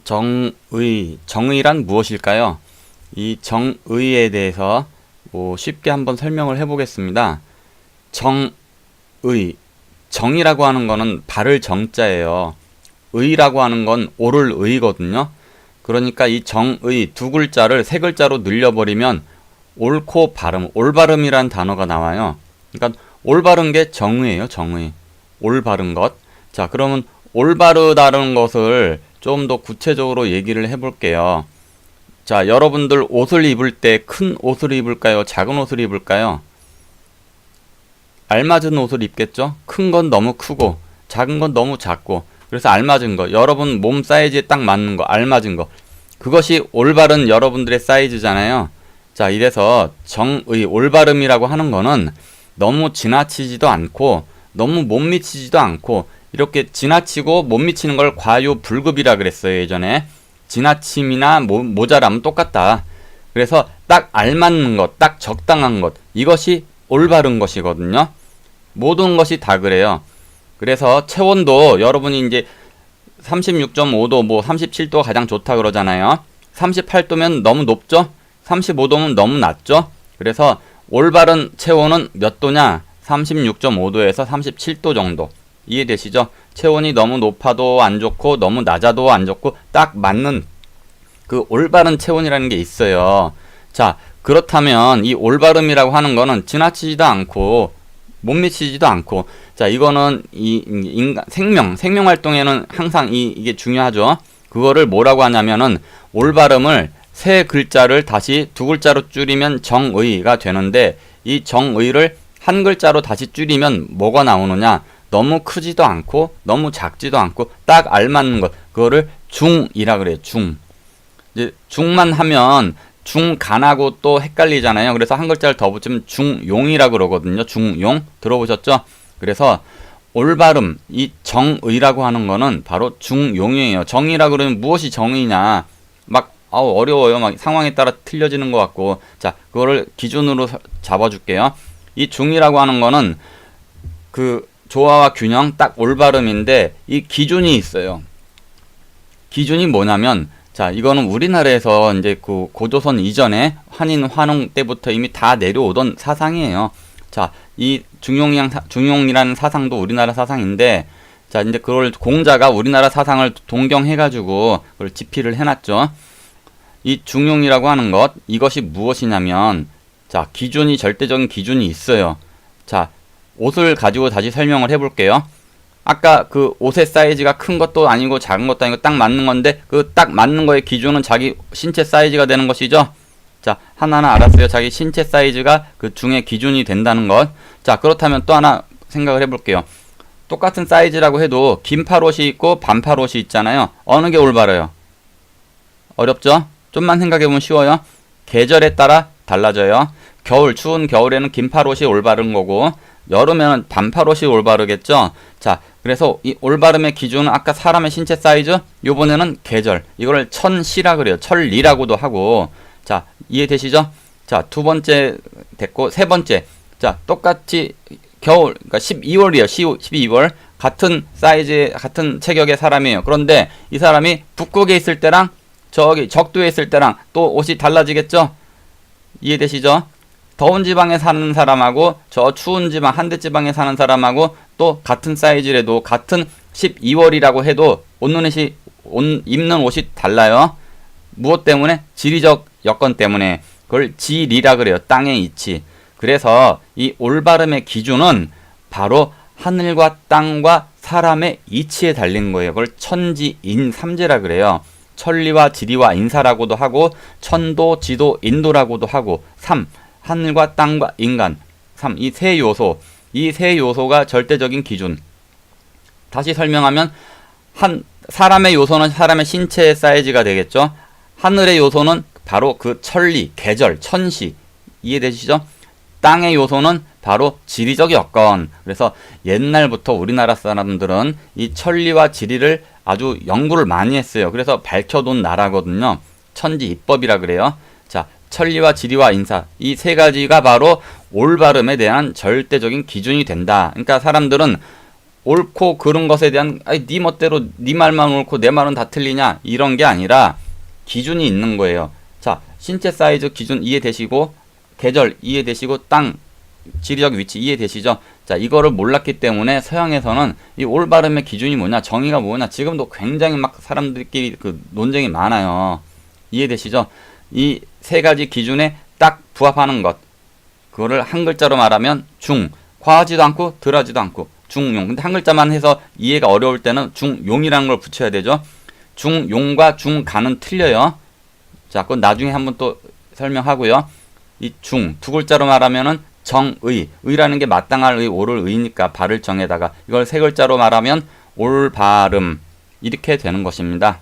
정의란 무엇일까요? 이 정의에 대해서 쉽게 한번 설명을 해보겠습니다. 정이라고 하는 거는 바를 정자예요. 의라고 하는 건 옳을 의거든요. 그러니까 이 정의 두 글자를 세 글자로 늘려버리면 옳고 바름, 올바름이란 단어가 나와요. 그러니까 올바른 게 정의예요. 정의. 올바른 것. 자, 그러면 올바르다는 것을 좀 더 구체적으로 얘기를 해볼게요. 자, 여러분들 옷을 입을 때 큰 옷을 입을까요? 작은 옷을 입을까요? 알맞은 옷을 입겠죠? 큰 건 너무 크고 작은 건 너무 작고, 그래서 알맞은 거, 여러분 몸 사이즈에 딱 맞는 거, 알맞은 거, 그것이 올바른 여러분들의 사이즈잖아요. 자, 이래서 정의, 올바름이라고 하는 거는 너무 지나치지도 않고 너무 못 미치지도 않고, 이렇게 지나치고 못 미치는 걸 과유불급이라 그랬어요. 예전에 지나침이나 모자라면 똑같다. 그래서 딱 알맞는 것, 딱 적당한 것, 이것이 올바른 것이거든요. 모든 것이 다 그래요. 그래서 체온도 여러분이 이제 36.5도, 37도가 가장 좋다 그러잖아요. 38도면 너무 높죠? 35도면 너무 낮죠? 그래서 올바른 체온은 몇 도냐? 36.5도에서 37도 정도. 이해되시죠? 체온이 너무 높아도 안 좋고 너무 낮아도 안 좋고 딱 맞는 그 올바른 체온이라는 게 있어요. 자, 그렇다면 이 올바름이라고 하는 거는 지나치지도 않고 못 미치지도 않고, 자, 이거는 이 인간 생명 활동에는 항상 이게 중요하죠. 그거를 뭐라고 하냐면은 올바름을 세 글자를 다시 두 글자로 줄이면 정의가 되는데, 이 정의를 한 글자로 다시 줄이면 뭐가 나오느냐? 너무 크지도 않고 너무 작지도 않고 딱 알맞는 것, 그거를 중이라 그래요. 중. 이제 중만 하면 중간하고 또 헷갈리잖아요. 그래서 한 글자를 더 붙이면 중용이라 그러거든요. 중용. 들어보셨죠? 그래서 올바름, 이 정의라고 하는 거는 바로 중용이에요. 정의라 그러면 무엇이 정의냐? 막 어려워요. 막 상황에 따라 틀려지는 것 같고. 자, 그거를 기준으로 잡아줄게요. 이 중이라고 하는 거는 그 조화와 균형, 딱 올바름인데 이 기준이 있어요. 기준이 뭐냐면, 자, 이거는 우리나라에서 이제 그 고조선 이전에 한인 환웅 때부터 이미 다 내려오던 사상이에요. 자, 이 중용이라는 사상도 우리나라 사상인데, 자, 이제 그걸 공자가 우리나라 사상을 동경해가지고 그걸 집필을 해놨죠. 이 중용이라고 하는 것, 이것이 무엇이냐면, 자, 기준이, 절대적인 기준이 있어요. 자, 옷을 가지고 다시 설명을 해볼게요. 아까 그 옷의 사이즈가 큰 것도 아니고 작은 것도 아니고 딱 맞는 건데, 그 딱 맞는 거의 기준은 자기 신체 사이즈가 되는 것이죠. 자, 하나하나 알았어요. 자기 신체 사이즈가 그 중에 기준이 된다는 것. 자, 그렇다면 또 하나 생각을 해볼게요. 똑같은 사이즈라고 해도 긴팔옷이 있고 반팔옷이 있잖아요. 어느 게 올바라요? 어렵죠? 좀만 생각해보면 쉬워요. 계절에 따라 달라져요. 겨울, 추운 겨울에는 긴팔옷이 올바른 거고, 여름에는 반팔옷이 올바르겠죠. 자, 그래서 이 올바름의 기준은 아까 사람의 신체 사이즈, 요번에는 계절, 이거를 천시라 그래요. 천리라고도 하고. 자, 이해되시죠? 자, 두 번째 됐고, 세 번째. 자, 똑같이 겨울, 그러니까 12월이에요. 12월. 같은 사이즈, 같은 체격의 사람이에요. 그런데 이 사람이 북극에 있을 때랑 저기 적도에 있을 때랑 또 옷이 달라지겠죠? 이해되시죠? 더운 지방에 사는 사람하고 저 추운 지방, 한대지방에 사는 사람하고 또 같은 사이즈라도 같은 12월이라고 해도 입는 옷이 달라요. 무엇 때문에? 지리적 여건 때문에. 그걸 지리라 그래요. 땅의 이치. 그래서 이 올바름의 기준은 바로 하늘과 땅과 사람의 이치에 달린 거예요. 그걸 천지인삼재라 그래요. 천리와 지리와 인사라고도 하고, 천도, 지도, 인도라고도 하고, 하늘과 땅과 인간, 이 세 요소, 이 세 요소가 절대적인 기준. 다시 설명하면, 사람의 요소는 사람의 신체의 사이즈가 되겠죠. 하늘의 요소는 바로 그 천리, 계절, 천시. 이해되시죠? 땅의 요소는 바로 지리적 여건. 그래서 옛날부터 우리나라 사람들은 이 천리와 지리를 아주 연구를 많이 했어요. 그래서 밝혀둔 나라거든요. 천지입법이라 그래요. 자, 천리와 지리와 인사, 이 세 가지가 바로 올바름에 대한 절대적인 기준이 된다. 그러니까 사람들은 옳고 그른 것에 대한 아니 네 멋대로 네 말만 옳고 내 말은 다 틀리냐 이런 게 아니라 기준이 있는 거예요. 자, 신체 사이즈 기준 이해되시고 계절 이해되시고 땅 지리적 위치 이해되시죠? 자, 이거를 몰랐기 때문에 서양에서는 이 올바름의 기준이 뭐냐, 정의가 뭐냐, 지금도 굉장히 막 사람들끼리 그 논쟁이 많아요. 이해되시죠? 이 세 가지 기준에 딱 부합하는 것. 그거를 한 글자로 말하면 중. 과하지도 않고 덜하지도 않고 중용. 근데 한 글자만 해서 이해가 어려울 때는 중용이라는 걸 붙여야 되죠. 중용과 중간은 틀려요. 자, 그건 나중에 한번 또 설명하고요. 이 중, 두 글자로 말하면은 정의. 의라는 게 마땅할 의, 옳을 의니까 발을 정에다가 이걸 세 글자로 말하면 올바름. 이렇게 되는 것입니다.